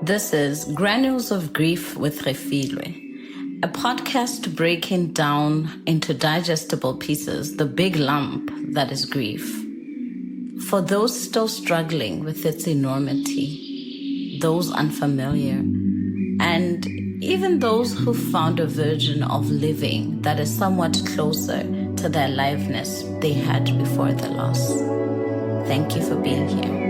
This is Granules of Grief with Refiloe, a podcast breaking down into digestible pieces the big lump that is grief. For those still struggling with its enormity, those unfamiliar, and even those who found a version of living that is somewhat closer to the aliveness they had before the loss. Thank you for being here.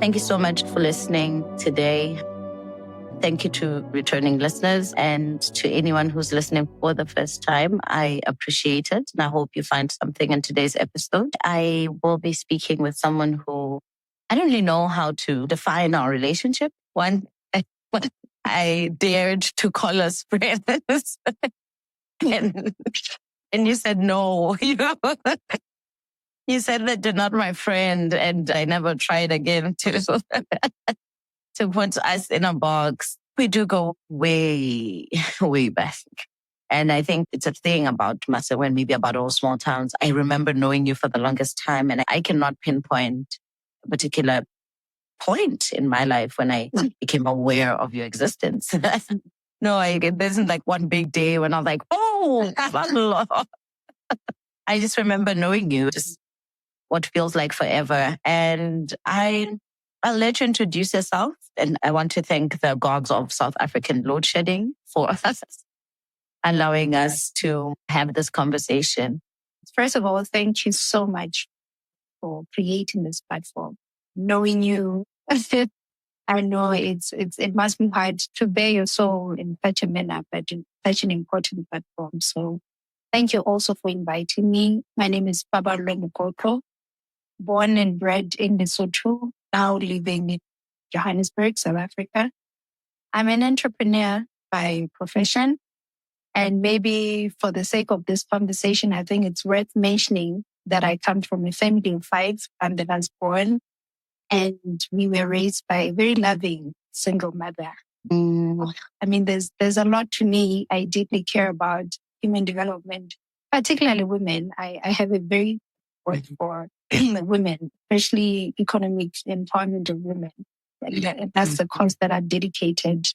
Thank you so much for listening today. Thank you to returning listeners and to anyone who's listening for the first time. I appreciate it, and I hope you find something in today's episode. I will be speaking with someone who I don't really know how to define our relationship. One, I dared to call us friends, and you said no. You said that you're not my friend, and I never tried again to put us in a box. We do go way, way back. And I think it's a thing about Masewa and maybe about all small towns. I remember knowing you for the longest time, and I cannot pinpoint a particular point in my life when I became aware of your existence. No, there isn't like one big day when I was like, oh, Paballo. I just remember knowing you, just what feels like forever. And I'll let you introduce yourself. And I want to thank the gods of South African load shedding for allowing us to have this conversation. First of all, thank you so much for creating this platform. Knowing you, I know it must be hard to bear your soul in such a manner, but in such an important platform. So thank you also for inviting me. My name is Paballo, born and bred in Lesotho, now living in Johannesburg, South Africa. I'm an entrepreneur by profession. And maybe for the sake of this conversation, I think it's worth mentioning that I come from a family of 5. I'm the last born. And we were raised by a very loving single mother. I mean, there's a lot to me. I deeply care about human development, particularly women. I have a very word for women, especially economic empowerment of women. And that's the cause that I've dedicated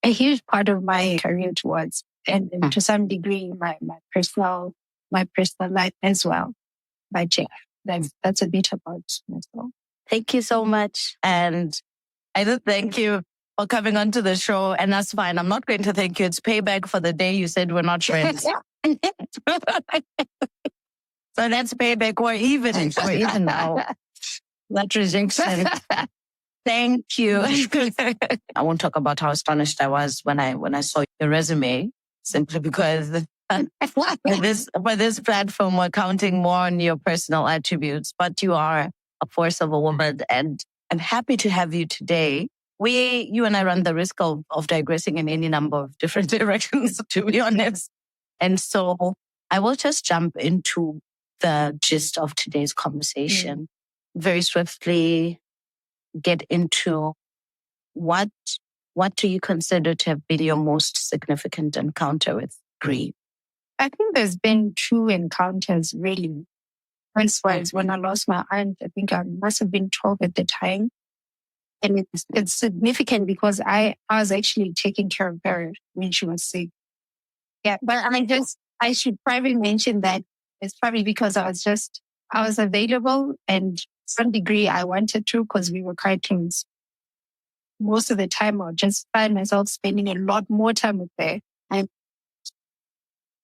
a huge part of my career towards, and to some degree, my personal life as well. But yeah, that's a bit about myself. Thank you so much. And I do thank you for coming onto the show. And that's fine. I'm not going to thank you. It's payback for the day you said we're not friends. So that's payback. We're even now. That rejection. Thank you. I won't talk about how astonished I was when I saw your resume, simply because for this platform, we're counting more on your personal attributes, but you are a force of a woman, and I'm happy to have you today. You and I run the risk of digressing in any number of different directions, to be honest. And so I will just jump into the gist of today's conversation. Very swiftly get into what do you consider to have been your most significant encounter with grief? I think there's been 2 encounters, really. First was when I lost my aunt. I think I must have been 12 at the time. And it's significant because I was actually taking care of her when she was sick. Yeah, but I should probably mention that it's probably because I was available, and to some degree I wanted to, because we were quite close. Most of the time I'll just find myself spending a lot more time with her. And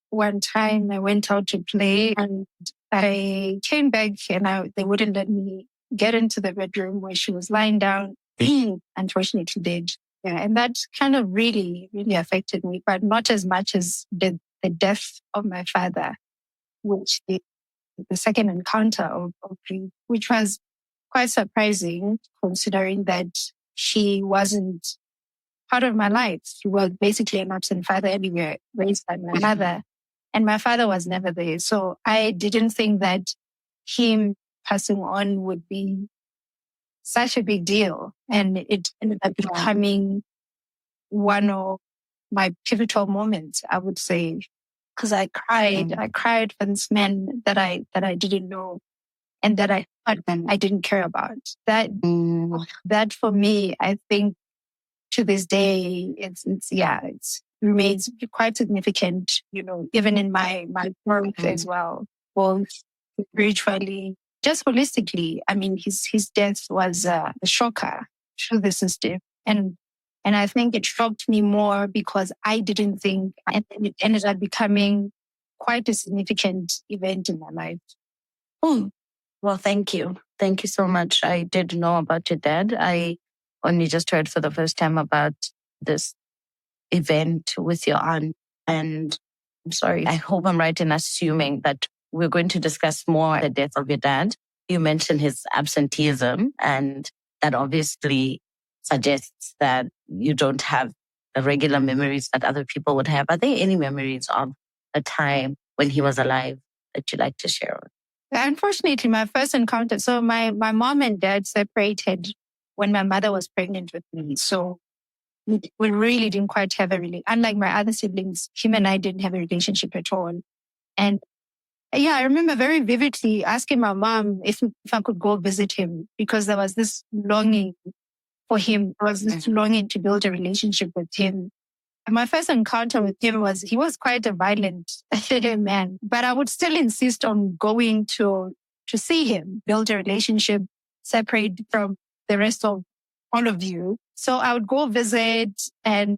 one time I went out to play and I came back and they wouldn't let me get into the bedroom where she was lying down, unfortunately dead. Yeah, and that kind of really, really affected me, but not as much as the death of my father, which is the second encounter of grief, which was quite surprising considering that she wasn't part of my life. She was basically an absent father anyway, raised by my mother. And my father was never there. So I didn't think that him passing on would be such a big deal. And it ended up becoming one of my pivotal moments, I would say. Because I cried for this man that I didn't know. and that I thought I didn't care about. That for me, I think to this day, it remains quite significant, even in my growth as well, both spiritually, just holistically. I mean, his death was a shocker to the system. And I think it shocked me more because I didn't think, and it ended up becoming quite a significant event in my life. Oh, well, thank you. Thank you so much. I did know about your dad. I only just heard for the first time about this event with your aunt. And I'm sorry, I hope I'm right in assuming that we're going to discuss more the death of your dad. You mentioned his absenteeism, and that obviously suggests that you don't have the regular memories that other people would have. Are there any memories of a time when he was alive that you'd like to share? Unfortunately, my first encounter, so my mom and dad separated when my mother was pregnant with me. So we really didn't quite have a relationship. Unlike my other siblings, him and I didn't have a relationship at all. And yeah, I remember very vividly asking my mom if I could go visit him because there was this longing for him. There was this longing to build a relationship with him. And my first encounter with him he was quite a violent man, but I would still insist on going to see him, build a relationship, separate from the rest of all of you. So I would go visit, and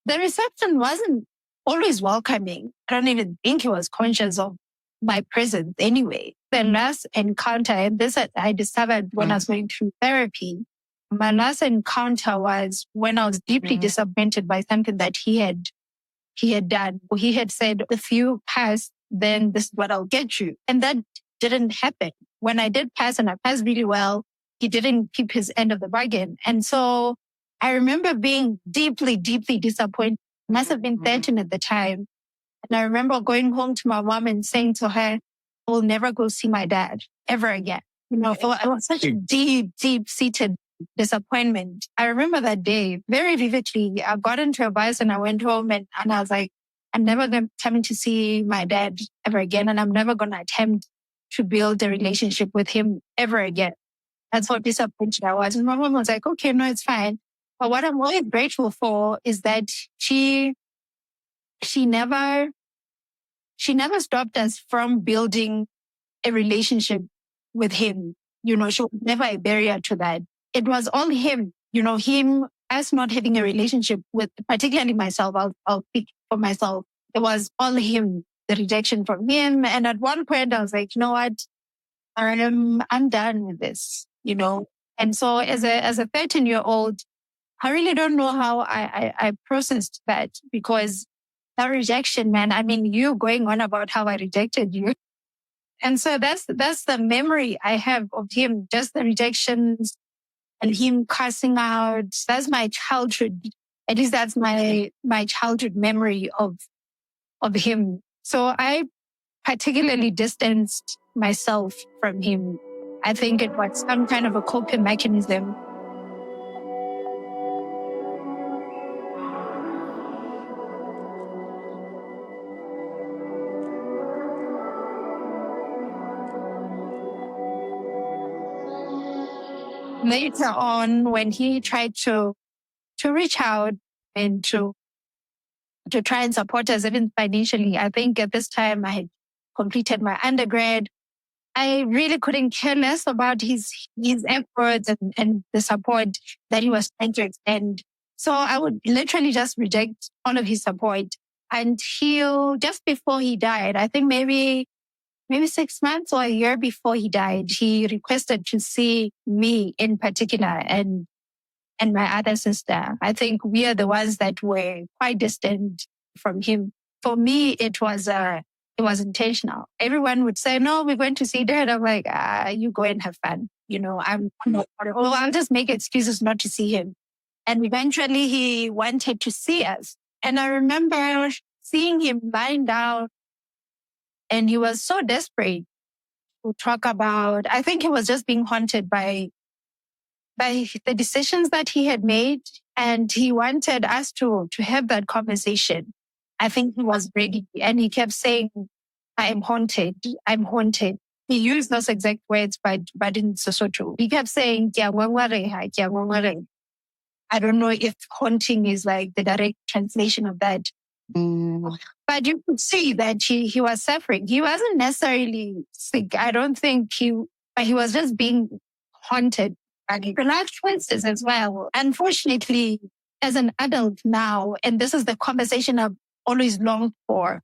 the reception wasn't always welcoming. I don't even think he was conscious of my presence anyway. The last encounter, and this I discovered when I was going through therapy, my last encounter was when I was deeply disappointed by something that he had done. He had said, if you pass, then this is what I'll get you. And that didn't happen. When I did pass, and I passed really well, he didn't keep his end of the bargain. And so I remember being deeply, deeply disappointed. I must have been 13 at the time. And I remember going home to my mom and saying to her, I will never go see my dad ever again. It was such a deep, deep-seated disappointment. I remember that day very vividly. I got into a bus and I went home and I was like, I'm never coming to see my dad ever again. And I'm never going to attempt to build a relationship with him ever again. That's how disappointed I was. And my mom was like, okay, no, it's fine. But what I'm always grateful for is that she never stopped us from building a relationship with him. She was never a barrier to that. It was all him, him, us not having a relationship with, particularly myself. I'll speak for myself. It was all him, the rejection from him. And at one point I was like, you know what? I'm done with this, And so as a 13-year-old, I really don't know how I processed that, because that rejection, man, I mean, you going on about how I rejected you. And so that's the memory I have of him, just the rejections and him cussing out. That's my childhood. At least that's my childhood memory of him. So I particularly distanced myself from him. I think it was some kind of a coping mechanism. Later on, when he tried to reach out and to try and support us even financially, I think at this time I had completed my undergrad. I really couldn't care less about his efforts and the support that he was trying to extend. So I would literally just reject all of his support until just before he died. I think maybe 6 months or a year before he died, he requested to see me in particular and my other sister. I think we are the ones that were quite distant from him. For me, it was intentional. Everyone would say, no, we're going to see dad. I'm like, you go and have fun. I'm not, I'll just make excuses not to see him. And eventually he wanted to see us. And I remember seeing him lying down, and he was so desperate to talk about, I think he was just being haunted by the decisions that he had made. And he wanted us to have that conversation. I think he was ready. And he kept saying, I'm haunted. I'm haunted. he used those exact words, but in Sesotho. He kept saying, "Ke a ngongoreha, ke a ngongoreha." I don't know if haunting is like the direct translation of that. But you could see that he was suffering. He wasn't necessarily sick. I don't think but he was just being haunted by the life choices as well. Unfortunately, as an adult now, and this is the conversation I've always longed for,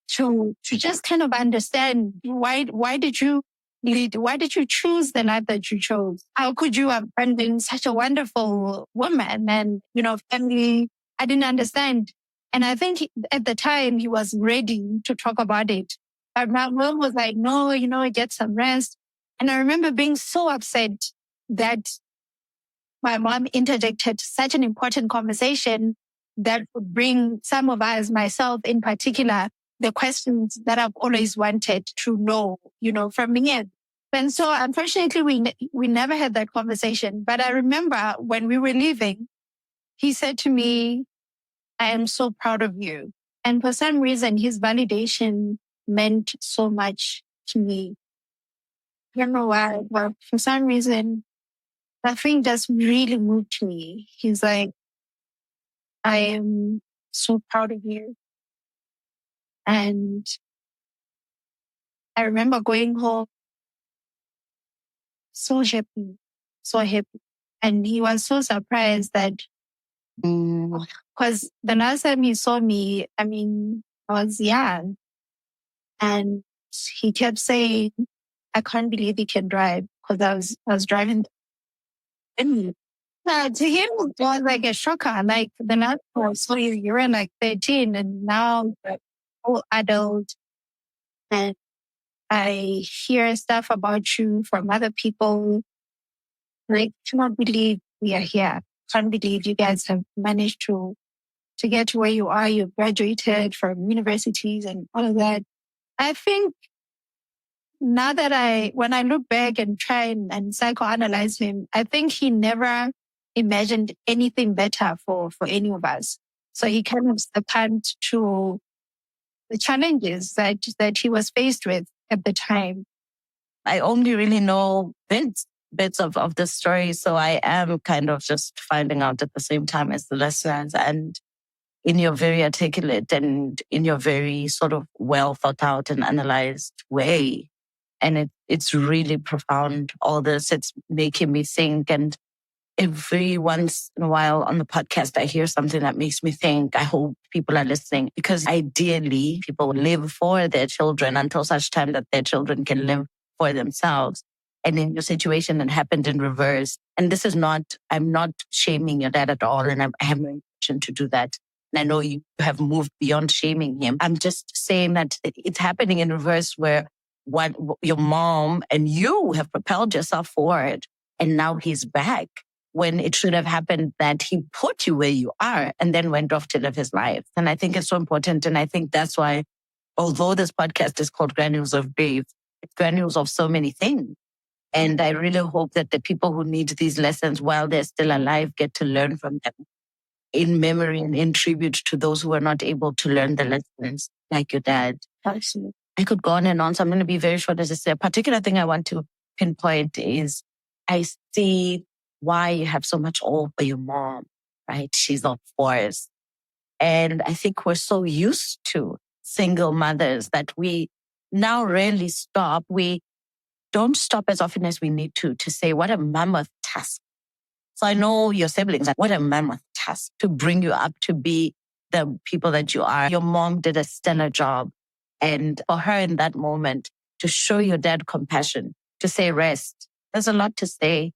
to just kind of understand why did you lead? Why did you choose the life that you chose? How could you abandon such a wonderful woman and, family? I didn't understand. And I think at the time he was ready to talk about it. But my mom was like, no, get some rest. And I remember being so upset that my mom interjected such an important conversation that would bring some of us, myself in particular, the questions that I've always wanted to know, from me. And so unfortunately, we never had that conversation. But I remember when we were leaving, he said to me, "I am so proud of you." And for some reason, his validation meant so much to me. I don't know why, but for some reason, that thing just really moved me. He's like, "I am so proud of you." And I remember going home so happy, so happy. And he was so surprised that, because the last time he saw me, I was young. And he kept saying, "I can't believe he can drive," because I was driving. And to him, it was like a shocker. Like the last time I saw you, you were like 13, and now you're full adult. And I hear stuff about you from other people. Like, cannot believe we are here. Can't believe you guys have managed to get to where you are. You graduated from universities and all of that. I think now that when I look back and try and psychoanalyze him, I think he never imagined anything better for any of us. So he kind of succumbed to the challenges that he was faced with at the time. I only really know bits of the story. So I am kind of just finding out at the same time as the listeners. And in your very articulate and in your very sort of well thought out and analyzed way. And it's really profound. All this, it's making me think. And every once in a while on the podcast, I hear something that makes me think. I hope people are listening, because ideally people live for their children until such time that their children can live for themselves. And in your situation, it happened in reverse. And this is I'm not shaming your dad at all. And I have no intention to do that. And I know you have moved beyond shaming him. I'm just saying that it's happening in reverse, where what your mom and you have propelled yourself forward. And now he's back, when it should have happened that he put you where you are and then went off to live his life. And I think it's so important. And I think that's why, although this podcast is called Granules of Grief, it's granules of so many things. And I really hope that the people who need these lessons while they're still alive get to learn from them, in memory and in tribute to those who are not able to learn the lessons, like your dad. Absolutely. I could go on and on, so I'm going to be very short. As I say, a particular thing I want to pinpoint is I see why you have so much awe for your mom, right? She's of force. And I think we're so used to single mothers that we now rarely stop. We don't stop as often as we need to say, what a mammoth task. So I know your siblings, what a mammoth task to bring you up to be the people that you are. Your mom did a stellar job. And for her in that moment, to show your dad compassion, to say rest, there's a lot to say.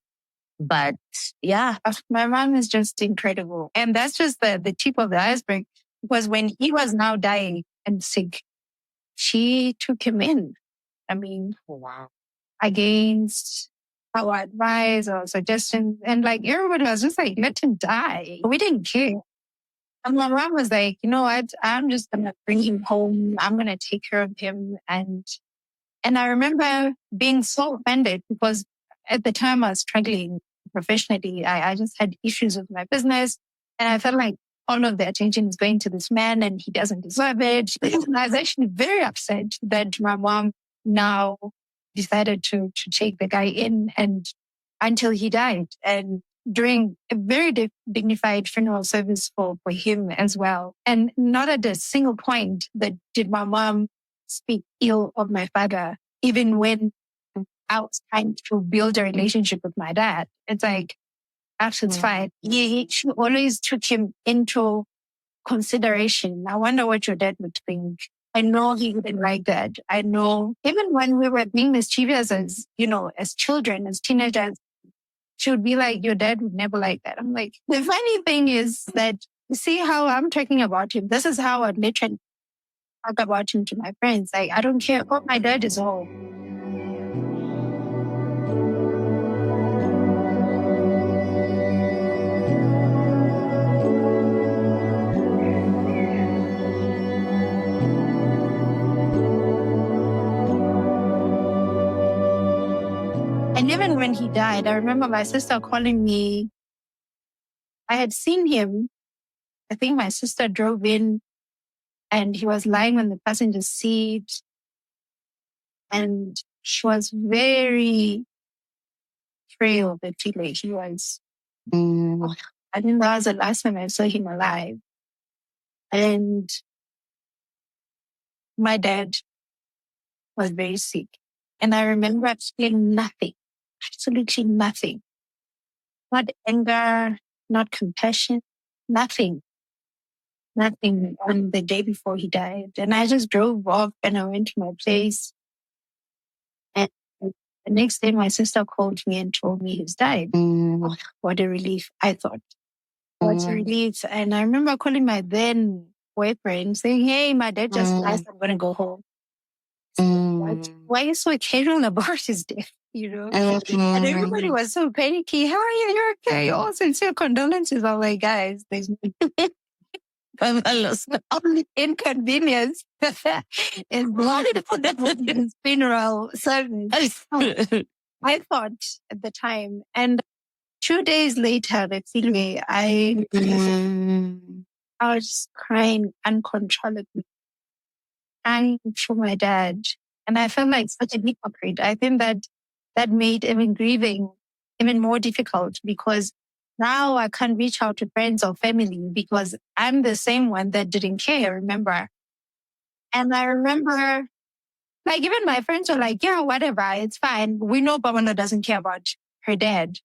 But yeah. My mom is just incredible. And that's just the tip of the iceberg. Because when he was now dying and sick, she took him in. Wow. Against our advice or suggestions. And like everybody was just like, let him die. We didn't care. And my mom was like, you know what? I'm just going to bring him home. I'm going to take care of him. And I remember being so offended, because at the time I was struggling professionally. I just had issues with my business. And I felt like all of the attention is going to this man and he doesn't deserve it. And I was actually very upset that my mom now decided to take the guy in and until he died. And during a very dignified funeral service for him as well. And not at a single point that did my mom speak ill of my father, even when I was trying to build a relationship with my dad. It's like, actually, it's fine. She always took him into consideration. I wonder what your dad would think. I know he wouldn't like that. I know even when we were being mischievous as children, as teenagers, she would be like, your dad would never like that. I'm like, the funny thing is that, see how I'm talking about him. This is how I'd literally talk about him to my friends. Like, I don't care. Oh, my dad is home. And even when he died, I remember my sister calling me. I had seen him. I think my sister drove in and he was lying on the passenger seat. And she was very frail, particularly. He was, I think that was the last time I saw him alive. And my dad was very sick. And I remember feeling nothing, absolutely nothing. Not anger, not compassion, nothing on the day before he died. And I just drove off and I went to my place. And the next day, my sister called me and told me he's died. What a relief, I thought. What a relief. And I remember calling my then boyfriend saying, hey, my dad just died. I'm going to go home. Why are you so casual about his death? And everybody was so panicky. How are you? You're okay. All sincere condolences. I'm like, guys, there's only inconvenience is blood for the funeral service. I thought at the time. And 2 days later, I was just crying uncontrollably, crying for my dad. And I felt like such a hypocrite. I think that made even grieving even more difficult because now I can't reach out to friends or family because I'm the same one that didn't care, remember? And I remember, like, even my friends were like, yeah, whatever, it's fine. We know Paballo doesn't care about her dad.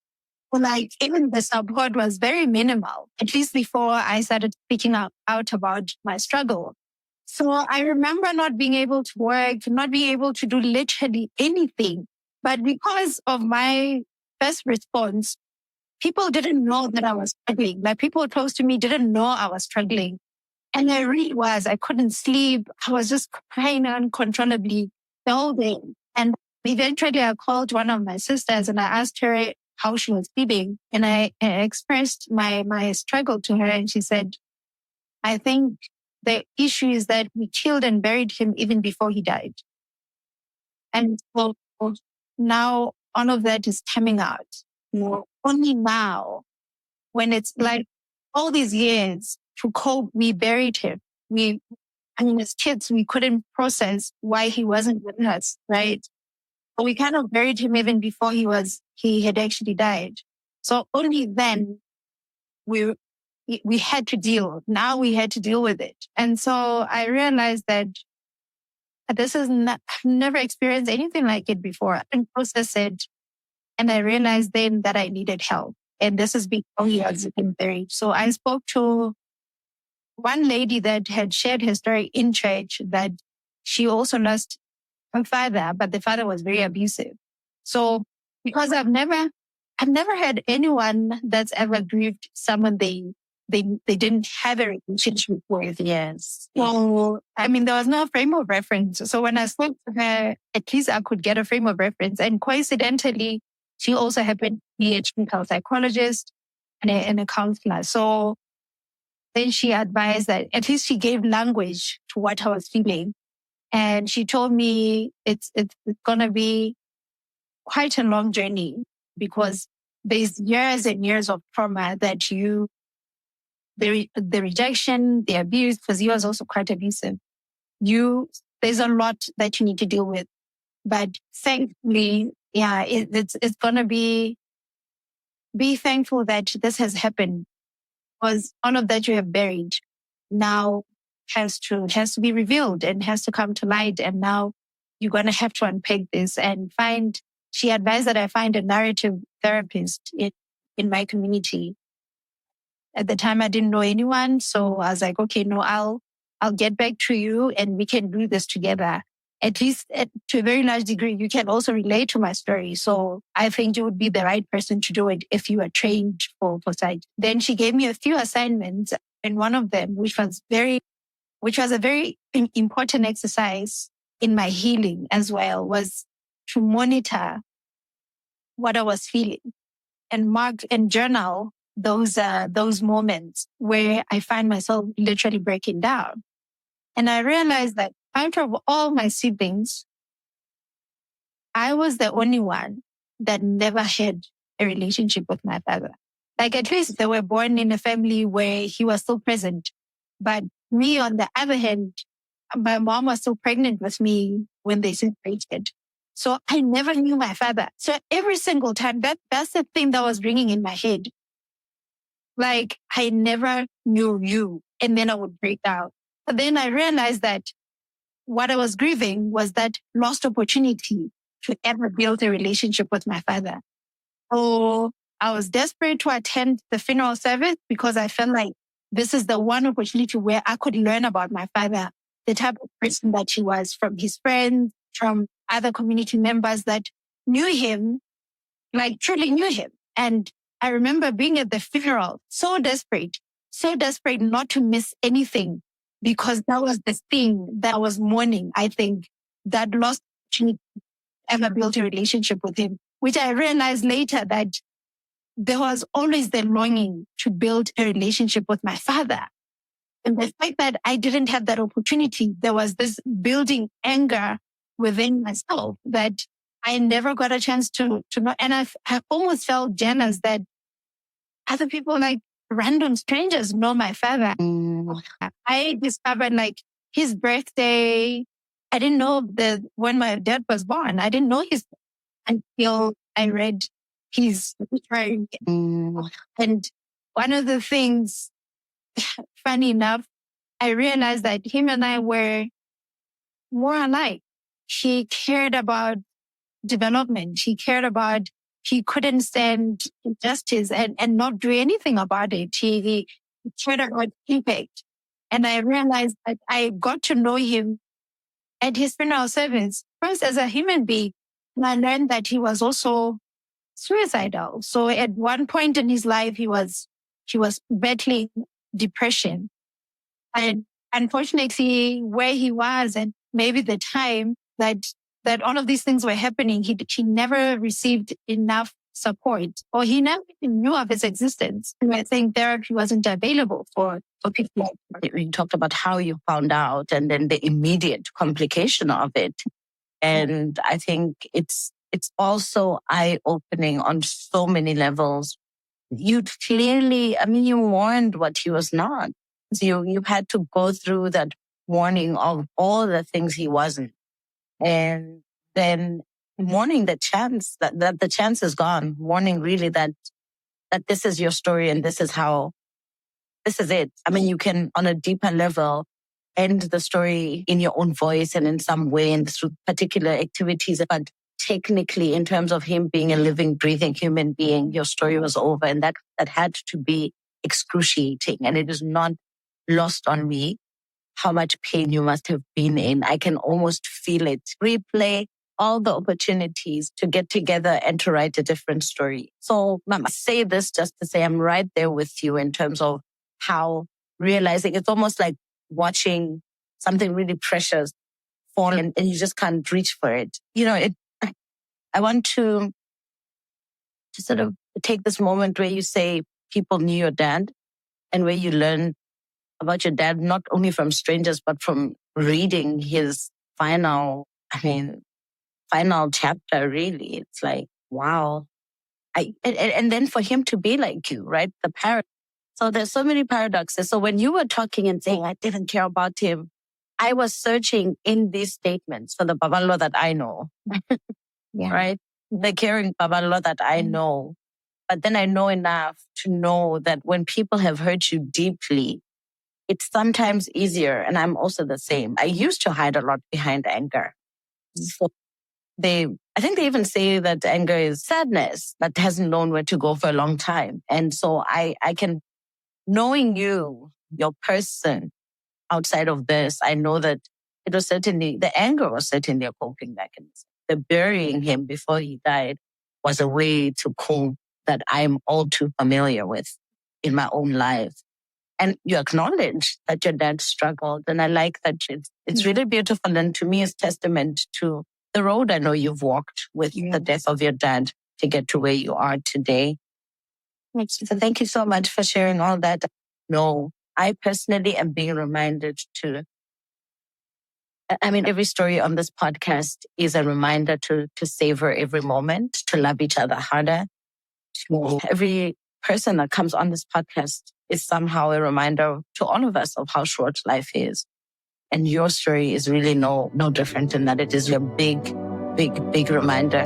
But like, even the support was very minimal, at least before I started speaking out about my struggle. So I remember not being able to work, not being able to do literally anything. But because of my first response, people didn't know that I was struggling. Like people close to me didn't know I was struggling. And I really was. I couldn't sleep. I was just crying uncontrollably the whole day. And eventually I called one of my sisters and I asked her how she was feeling. And I expressed my struggle to her. And she said, I think the issue is that we killed and buried him even before he died. And so now all of that is coming out. Only now, when it's like all these years to cope, we buried him. As kids, we couldn't process why he wasn't with us, right? But we kind of buried him even before he had actually died. So only then we had to deal. Now we had to deal with it. And so I realized that this is not, I've never experienced anything like it before. I didn't process it. And I realized then that I needed help. And this is before he was buried. So I spoke to one lady that had shared her story in church that she also lost her father, but the father was very abusive. So because I've never had anyone that's ever grieved someone they didn't have a relationship with. Yes. So, there was no frame of reference. So when I spoke to her, at least I could get a frame of reference. And coincidentally, she also happened to be a clinical psychologist and a counselor. So then she advised that at least she gave language to what I was feeling. And she told me it's going to be quite a long journey because there's years and years of trauma that the rejection, the abuse, because he was also quite abusive. There's a lot that you need to deal with. But thankfully, it's going to be thankful that this has happened, because all of that you have buried now has to be revealed and has to come to light. And now you're going to have to unpack this and find, she advised that I find a narrative therapist in my community. At the time, I didn't know anyone. So I was like, okay, no, I'll get back to you and we can do this together. At least to a very large degree, you can also relate to my story. So I think you would be the right person to do it if you are trained for psych. Then she gave me a few assignments, and one of them, which was a very important exercise in my healing as well, was to monitor what I was feeling and mark and journal those moments where I find myself literally breaking down. And I realized that out of all my siblings, I was the only one that never had a relationship with my father. Like, at least they were born in a family where he was still present. But me, on the other hand, my mom was still pregnant with me when they separated. So I never knew my father. So every single time, that's the thing that was ringing in my head. Like, I never knew you. And then I would break down. But then I realized that what I was grieving was that lost opportunity to ever build a relationship with my father. So I was desperate to attend the funeral service because I felt like this is the one opportunity where I could learn about my father, the type of person that he was, from his friends, from other community members that knew him, like truly knew him. And I remember being at the funeral, so desperate not to miss anything, because that was the thing that I was mourning. I think that lost opportunity to ever build a relationship with him, which I realized later that there was always the longing to build a relationship with my father. And the fact that I didn't have that opportunity, there was this building anger within myself that I never got a chance to know. And I almost felt jealous that other people, like random strangers, know my father. I discovered like his birthday. I didn't know that when my dad was born. I didn't know his until I read his obituary. And one of the things, funny enough, I realized that him and I were more alike. He cared about development. He couldn't stand injustice and not do anything about it. He cared about impact. And I realized that I got to know him at his funeral service, first as a human being. And I learned that he was also suicidal. So at one point in his life, he was battling depression. And unfortunately, where he was and maybe the time that all of these things were happening, he never received enough support, or he never even knew of its existence. And I think therapy wasn't available for people. You talked about how you found out and then the immediate complication of it. And I think it's also eye-opening on so many levels. You clearly, you warned what he was not. So you had to go through that warning of all the things he wasn't. And then warning the chance that the chance is gone. Warning really that this is your story and this is it. You can, on a deeper level, end the story in your own voice and in some way and through particular activities. But technically, in terms of him being a living, breathing human being, your story was over. And that had to be excruciating. And it is not lost on me how much pain you must have been in. I can almost feel it. Replay all the opportunities to get together and to write a different story. So Mama, say this just to say I'm right there with you in terms of how realizing it's almost like watching something really precious fall and you just can't reach for it. I want to sort of take this moment where you say people knew your dad and where you learn about your dad, not only from strangers, but from reading his final chapter, really. It's like, wow. And then for him to be like you, right? The paradox. So there's so many paradoxes. So when you were talking and saying, I didn't care about him, I was searching in these statements for the Paballo that I know, right? The caring Paballo that I know. But then I know enough to know that when people have hurt you deeply, it's sometimes easier. And I'm also the same. I used to hide a lot behind anger. So I think they even say that anger is sadness that hasn't known where to go for a long time. And so I can, knowing you, your person outside of this, I know that it was certainly, the anger was certainly a coping mechanism. The burying him before he died was a way to cope that I'm all too familiar with in my own life. And you acknowledge that your dad struggled. And I like that it's really beautiful. And to me, it's testament to the road I know you've walked with the death of your dad to get to where you are today. So thank you so much for sharing all that. No, I personally am being reminded every story on this podcast is a reminder to savor every moment, to love each other harder. Every person that comes on this podcast is somehow a reminder to all of us of how short life is. And your story is really no different in that it is a big, big, big reminder.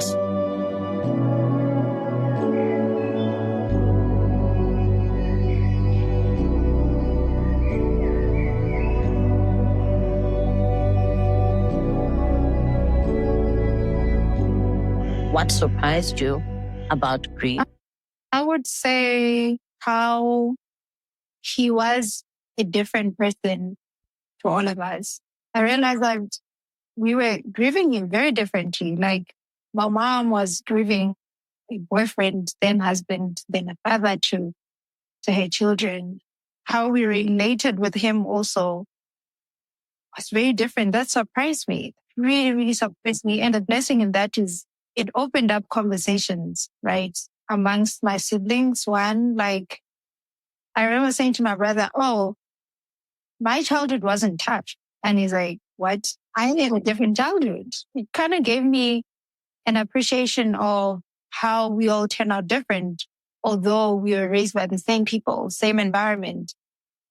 What surprised you about grief? I would say how he was a different person to all of us. I realized that we were grieving him very differently. Like my mom was grieving a boyfriend, then husband, then a father to her children. How we related with him also was very different. That surprised me. Really, really surprised me. And the blessing in that is it opened up conversations, right? Amongst my siblings. One, like, I remember saying to my brother, oh, my childhood wasn't touched. And he's like, what? I had a different childhood. It kind of gave me an appreciation of how we all turn out different, although we were raised by the same people, same environment.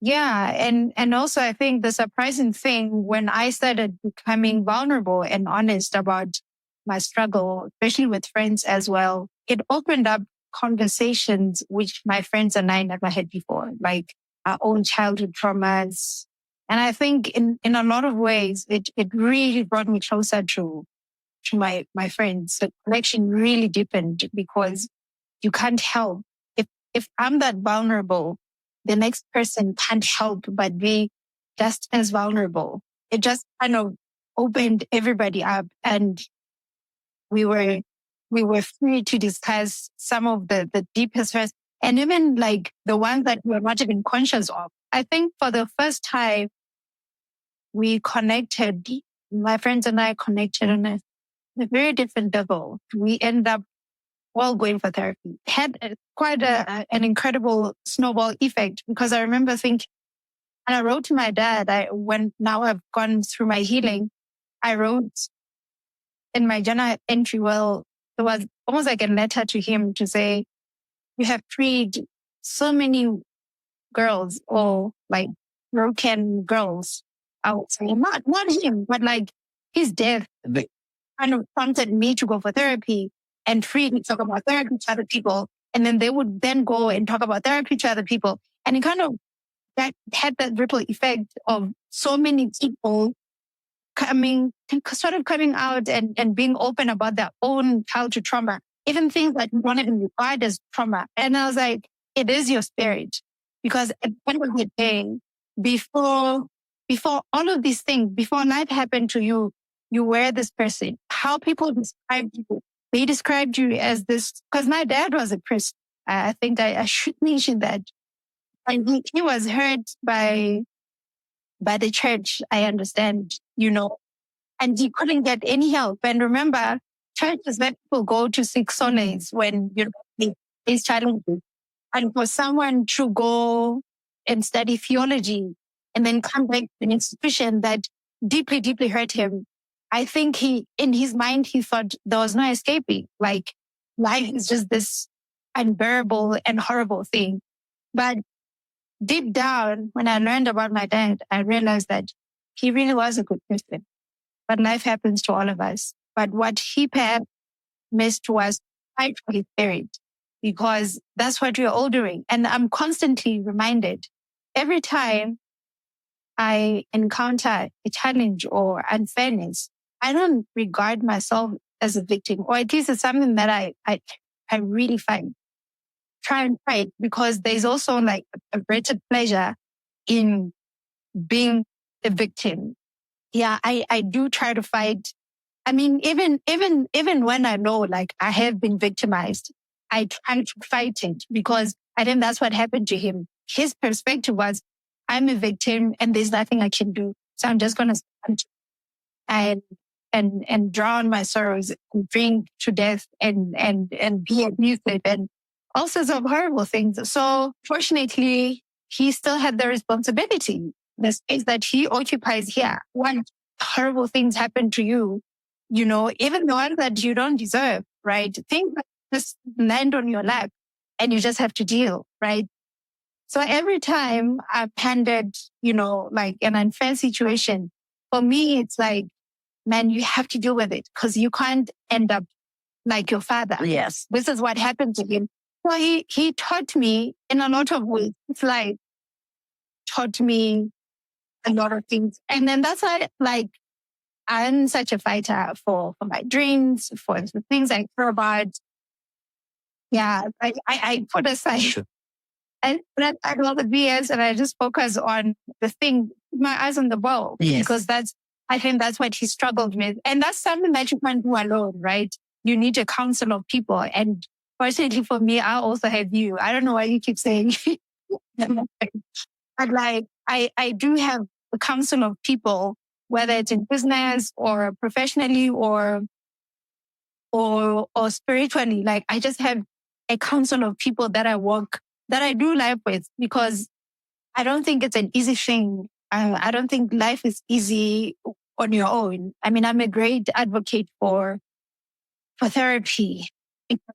Yeah. And also I think the surprising thing when I started becoming vulnerable and honest about my struggle, especially with friends as well, it opened up conversations which my friends and I never had before, like our own childhood traumas. And I think in a lot of ways, it really brought me closer to my friends. The connection really deepened because you can't help. If I'm that vulnerable, the next person can't help but be just as vulnerable. It just kind of opened everybody up and we were free to discuss some of the deepest fears and even like the ones that we were not even conscious of. I think for the first time, we connected, my friends and I connected on a very different level. We ended up all going for therapy. It had quite an incredible snowball effect because I remember thinking, and I wrote to my dad, when now I've gone through my healing, I wrote in my journal entry, well, it was almost like a letter to him to say, you have freed so many girls or like broken girls out. So not him, but like his death kind of prompted me to go for therapy and free to talk about therapy to other people. And then they would then go and talk about therapy to other people. And it kind of had that ripple effect of so many people coming out and being open about their own childhood trauma, even things that you don't even regard as trauma. And I was like, it is your spirit. Because at the end of the day, before all of these things, before life happened to you, you were this person. How people described you, they described you as this, because my dad was a priest. I think I should mention that. And he was hurt by the church, I understand, and he couldn't get any help. And remember, church is where people go to seek solace when he's challenging. And for someone to go and study theology and then come back to an institution that deeply, deeply hurt him, I think in his mind, he thought there was no escaping. Like life is just this unbearable and horrible thing. But deep down, when I learned about my dad, I realized that he really was a good person. But life happens to all of us. But what he perhaps missed was fight for his spirit, because that's what we're all doing. And I'm constantly reminded every time I encounter a challenge or unfairness, I don't regard myself as a victim, or at least it's something that I really try and fight, because there's also like a greater pleasure in being the victim. Yeah, I do try to fight. I mean, even when I know like I have been victimized, I try to fight it, because I think that's what happened to him. His perspective was, I'm a victim and there's nothing I can do. So I'm just going to stand and drown my sorrows and drink to death and be abusive and all sorts of horrible things. So fortunately, he still had the responsibility. The space that he occupies here, when horrible things happen to you, even the ones that you don't deserve, right? Things that just land on your lap and you just have to deal, right? So every time I've handed, like an unfair situation, for me, it's like, man, you have to deal with it, because you can't end up like your father. Yes. This is what happened to him. So he taught me in a lot of ways. It's like taught me a lot of things. And then that's why, like, I'm such a fighter for my dreams, for the things I care about. Yeah, I put aside, I put aside all the BS and I just focus on the thing, my eyes on the ball. Yes. Because I think that's what he struggled with. And that's something that you can't do alone, right? You need a council of people. And fortunately for me, I also have you. I don't know why you keep saying, but like, I do have a council of people, whether it's in business or professionally or spiritually. Like, I just have a council of people that I do life with, because I don't think it's an easy thing. I don't think life is easy on your own. I mean, I'm a great advocate for therapy.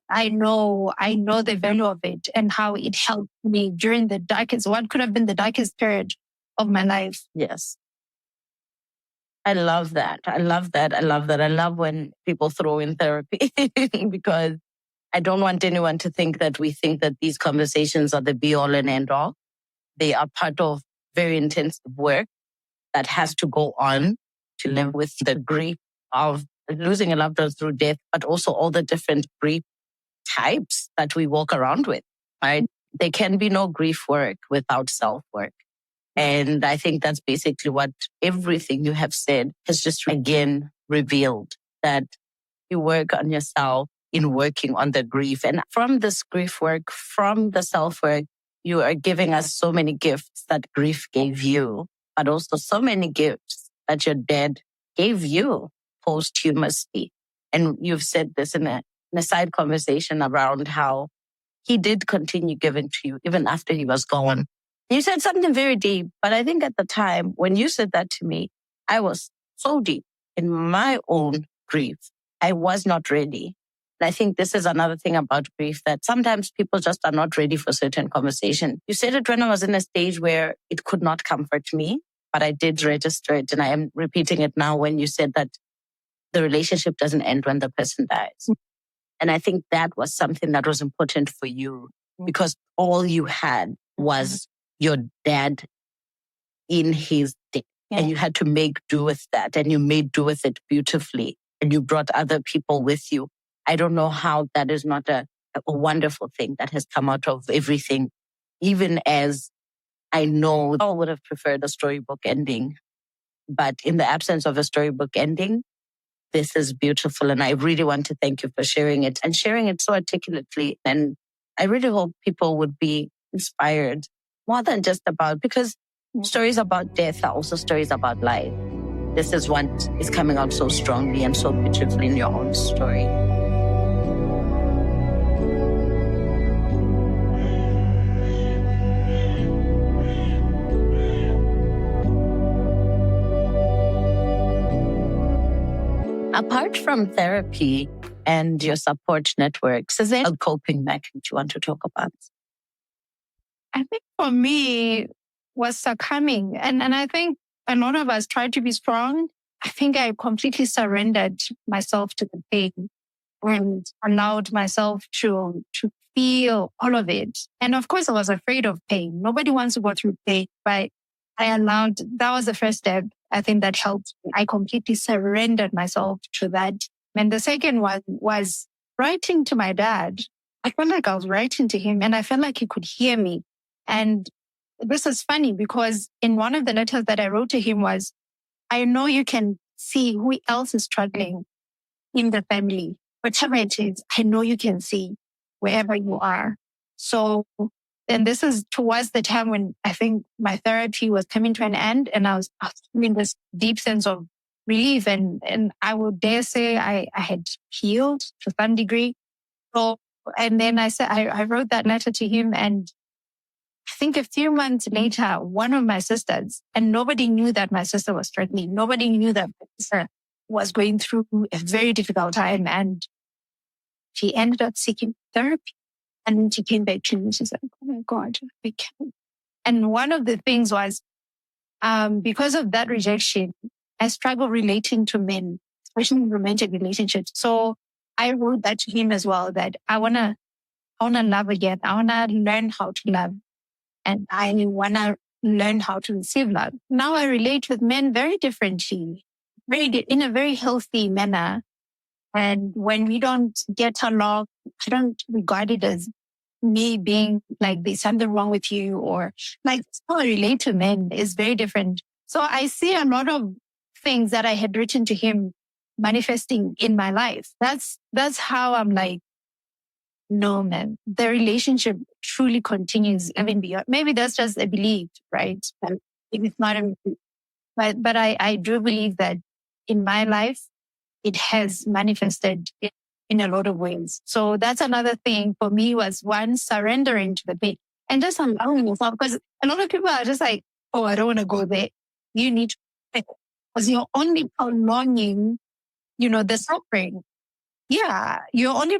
I know the value of it and how it helped me during what could have been the darkest period of my life. Yes. I love that. I love that. I love that. I love when people throw in therapy because I don't want anyone to think that we think that these conversations are the be all and end all. They are part of very intensive work that has to go on to live with the grief of losing a loved one through death, but also all the different grief types that we walk around with, right? There can be no grief work without self-work. And I think that's basically what everything you have said has just again revealed, that you work on yourself in working on the grief. And from this grief work, from the self-work, you are giving us so many gifts that grief gave you, but also so many gifts that your dad gave you posthumously. And you've said this in a side conversation around how he did continue giving to you even after he was gone. You said something very deep, but I think at the time when you said that to me, I was so deep in my own grief. I was not ready. And I think this is another thing about grief, that sometimes people just are not ready for certain conversation. You said it when I was in a stage where it could not comfort me, but I did register it. And I am repeating it now when you said that the relationship doesn't end when the person dies. And I think that was something that was important for you, because all you had was your dad in his death. Yeah. And you had to make do with that. And you made do with it beautifully. And you brought other people with you. I don't know how that is not a wonderful thing that has come out of everything. Even as I know I would have preferred a storybook ending. But in the absence of a storybook ending, this is beautiful. And I really want to thank you for sharing it and sharing it so articulately. And I really hope people would be inspired more than just about, because stories about death are also stories about life. This is what is coming out so strongly and so beautifully in your own story. Apart from therapy and your support networks, is there a coping mechanism you want to talk about? I think for me was succumbing. And I think a lot of us try to be strong. I think I completely surrendered myself to the pain and allowed myself to feel all of it. And of course, I was afraid of pain. Nobody wants to go through pain, but that was the first step. I think that helped me. I completely surrendered myself to that. And the second one was writing to my dad. I felt like I was writing to him and I felt like he could hear me. And this is funny because in one of the letters that I wrote to him was, I know you can see who else is struggling in the family. Whatever it is, I know you can see wherever you are. So, and this is towards the time when I think my therapy was coming to an end and I was feeling this deep sense of relief. And I would dare say I had healed to some degree. So, and then I wrote that letter to him, and I think a few months later, one of my sisters, and nobody knew that my sister was struggling. Nobody knew that my sister was going through a very difficult time, and she ended up seeking therapy. And then she came back to me. She said, "Oh my God, I can't." And one of the things was, because of that rejection, I struggle relating to men, especially in romantic relationships. So I wrote that to him as well, that I wanna love again. I wanna learn how to love, and I wanna learn how to receive love. Now I relate with men very differently, in a very healthy manner. And when we don't get along, I don't regard it as me being like, there's something wrong with you, or like how I relate to men is very different. So I see a lot of things that I had written to him manifesting in my life. That's how I'm like, no, man, the relationship truly continues even beyond. Maybe that's just a belief, right? And maybe it's not a, but I do believe that in my life, it has manifested in a lot of ways. So that's another thing for me, was one, surrendering to the pain and just allowing yourself, because a lot of people are just like, oh, I don't want to go there. You need to, because you're only prolonging, the suffering. Yeah, you're only,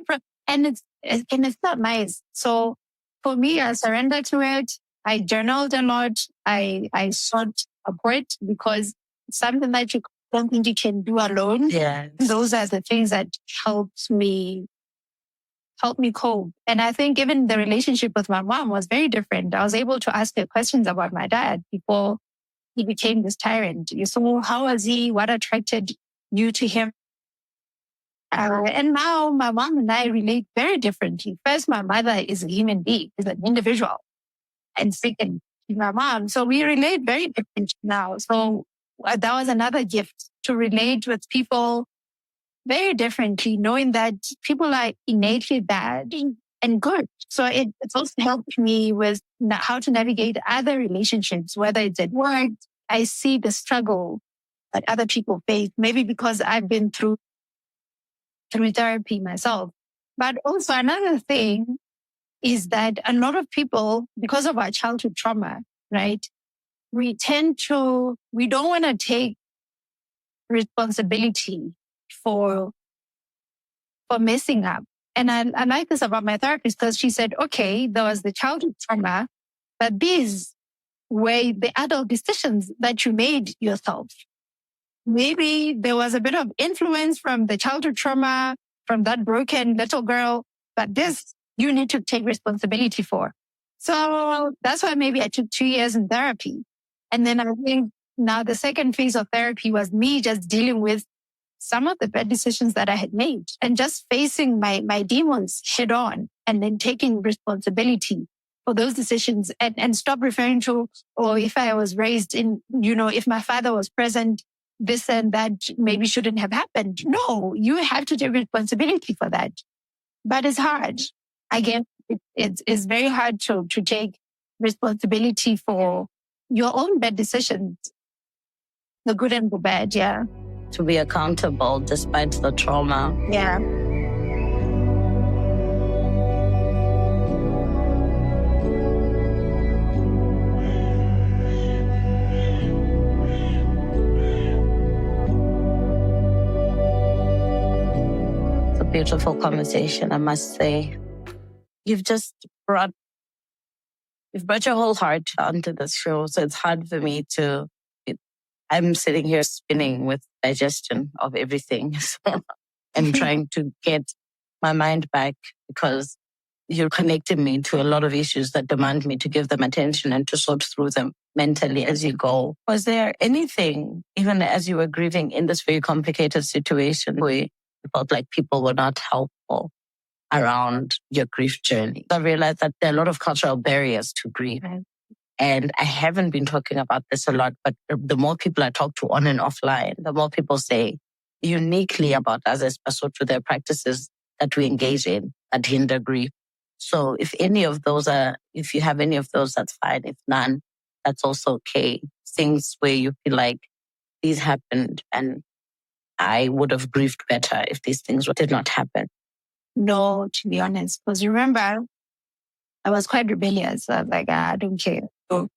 and it's not nice. So for me, I surrendered to it. I journaled a lot. I sought support because it's something that you don't think you can do alone. Yeah. Those are the things that helped me cope. And I think even the relationship with my mom was very different. I was able to ask her questions about my dad before he became this tyrant. So how was he? What attracted you to him? And now my mom and I relate very differently. First, my mother is a human being, is an individual. And second, my mom. So we relate very differently now. So that was another gift, to relate with people very differently, knowing that people are innately bad and good. So it's also helped me with how to navigate other relationships, whether it's at work. I see the struggle that other people face, maybe because I've been through therapy myself. But also another thing is that a lot of people, because of our childhood trauma, right, we don't want to take responsibility for messing up. And I like this about my therapist, because she said, okay, there was the childhood trauma, but these were the adult decisions that you made yourself. Maybe there was a bit of influence from the childhood trauma, from that broken little girl, but this you need to take responsibility for. So that's why maybe I took 2 years in therapy. And then I think now the second phase of therapy was me just dealing with some of the bad decisions that I had made and just facing my demons head on, and then taking responsibility for those decisions, and stop referring to, or if I was raised in, if my father was present, this and that maybe shouldn't have happened. No, you have to take responsibility for that. But it's hard. Again, it's very hard to take responsibility for your own bad decisions, the good and the bad, yeah. To be accountable despite the trauma. Yeah. It's a beautiful conversation, I must say. You've brought your whole heart onto this show, so it's hard for me to I'm sitting here spinning with digestion of everything and trying to get my mind back because you're connecting me to a lot of issues that demand me to give them attention and to sort through them mentally as you go. Was there anything, even as you were grieving in this very complicated situation, where you felt like people were not helpful around your grief journey? I realized that there are a lot of cultural barriers to grief. And I haven't been talking about this a lot, but the more people I talk to on and offline, the more people say uniquely about us as Basotho, there are practices that we engage in that hinder grief. So if you have any of those, that's fine. If none, that's also okay. Things where you feel like these happened and I would have grieved better if these things did not happen. No, to be honest, because remember, I was quite rebellious. I was like, I don't care. So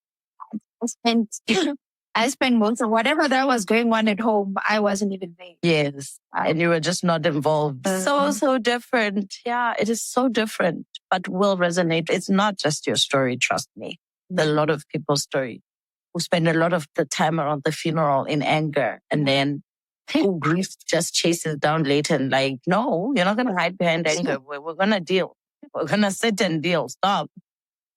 I spent most of whatever that was going on at home, I wasn't even there. Yes. And you were just not involved. So different. Yeah, it is so different, but will resonate. It's not just your story, trust me. A lot of people's story who spend a lot of the time around the funeral in anger and then who grief just chases down later and like, no, you're not going to hide behind anger. We're going to deal. We're going to sit and deal. Stop.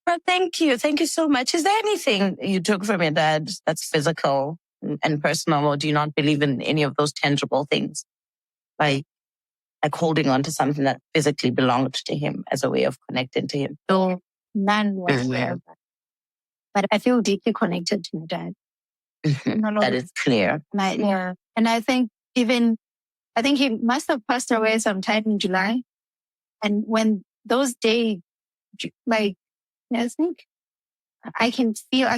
But thank you. Thank you so much. Is there anything you took from your dad that's physical and personal, or do you not believe in any of those tangible things? Like holding on to something that physically belonged to him as a way of connecting to him? So none whatsoever. But I feel deeply connected to my dad. That is clear. And I think he must have passed away sometime in July. And when those days, like, I think I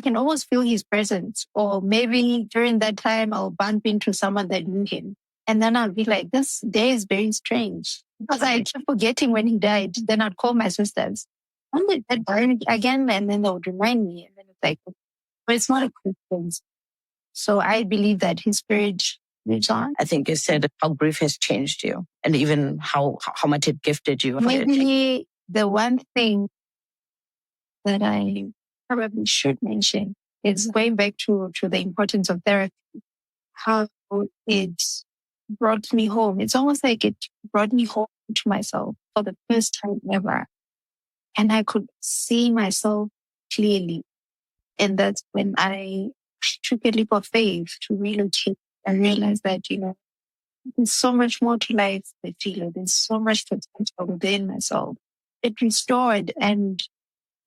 can almost feel his presence. Or maybe during that time, I'll bump into someone that knew him. And then I'll be like, this day is very strange. Because I kept forgetting when he died. Then I'd call my sisters. When did that die again? And then they would remind me. And then it's like, but it's not a coincidence. So I believe that his spirit lives on. I think you said how grief has changed you and even how much it gifted you. Maybe the one thing that I probably should mention is going back to the importance of therapy, how it brought me home. It's almost like it brought me home to myself for the first time ever. And I could see myself clearly. And that's when I took a leap of faith to relocate and realize that, there's so much more to life than there's so much potential within myself. It restored, and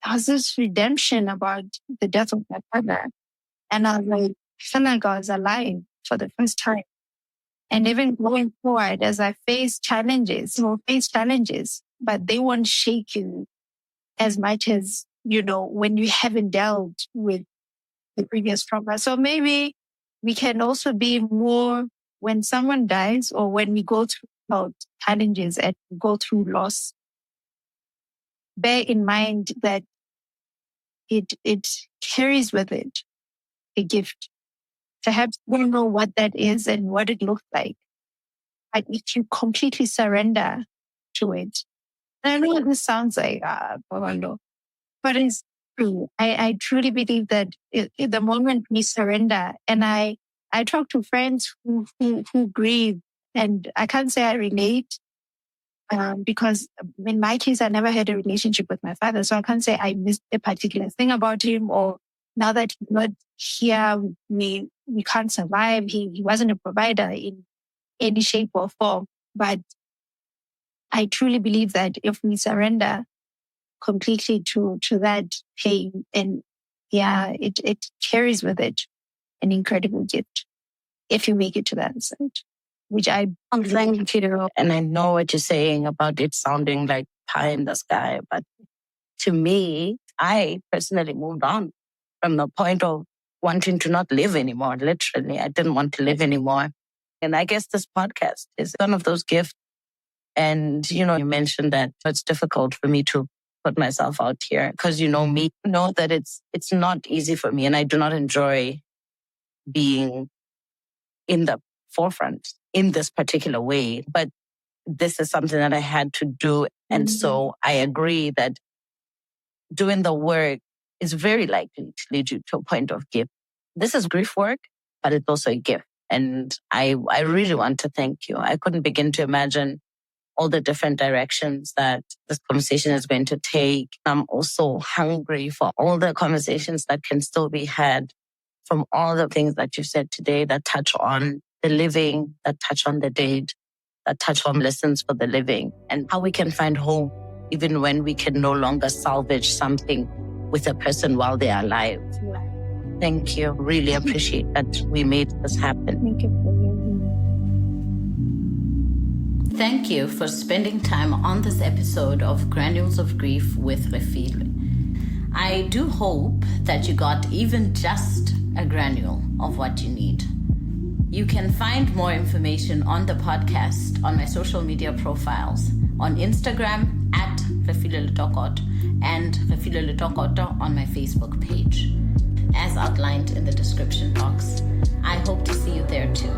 there was this redemption about the death of my father. And I was like, I felt like I was alive for the first time. And even going forward, as I face challenges, but they won't shake you as much as, when you haven't dealt with the previous trauma. So maybe we can also be more when someone dies or when we go through challenges and go through loss. Bear in mind that it carries with it a gift. Perhaps we don't know what that is and what it looks like. But if you completely surrender to it, and I know what this sounds like, Paballo, but it's true. I truly believe that in the moment we surrender, and I talk to friends who grieve, and I can't say I relate because in my case, I never had a relationship with my father. So I can't say I missed a particular thing about him, or now that he's not here, we can't survive. He wasn't a provider in any shape or form. But I truly believe that if we surrender completely to that pain, and it carries with it an incredible gift if you make it to that side, which I'm thank you. And I know what you're saying about it sounding like pie in the sky, but to me, I personally moved on from the point of wanting to not live anymore. Literally, I didn't want to live anymore. And I guess this podcast is one of those gifts. And, you mentioned that it's difficult for me to put myself out here because me, know that it's not easy for me. And I do not enjoy being in the forefront in this particular way. But this is something that I had to do. And so I agree that doing the work is very likely to lead you to a point of gift. This is grief work, but it's also a gift. And I really want to thank you. I couldn't begin to imagine all the different directions that this conversation is going to take. I'm also hungry for all the conversations that can still be had from all the things that you said today that touch on the living, that touch on the dead, that touch on lessons for the living, and how we can find hope even when we can no longer salvage something with a person while they are alive. Thank you. Really appreciate that we made this happen. Thank you for having me. Thank you for spending time on this episode of Granules of Grief with Refiloe. I do hope that you got even just a granule of what you need. You can find more information on the podcast on my social media profiles on Instagram at Refiloe Letokot and Refiloe Letokot on my Facebook page, as outlined in the description box. I hope to see you there too.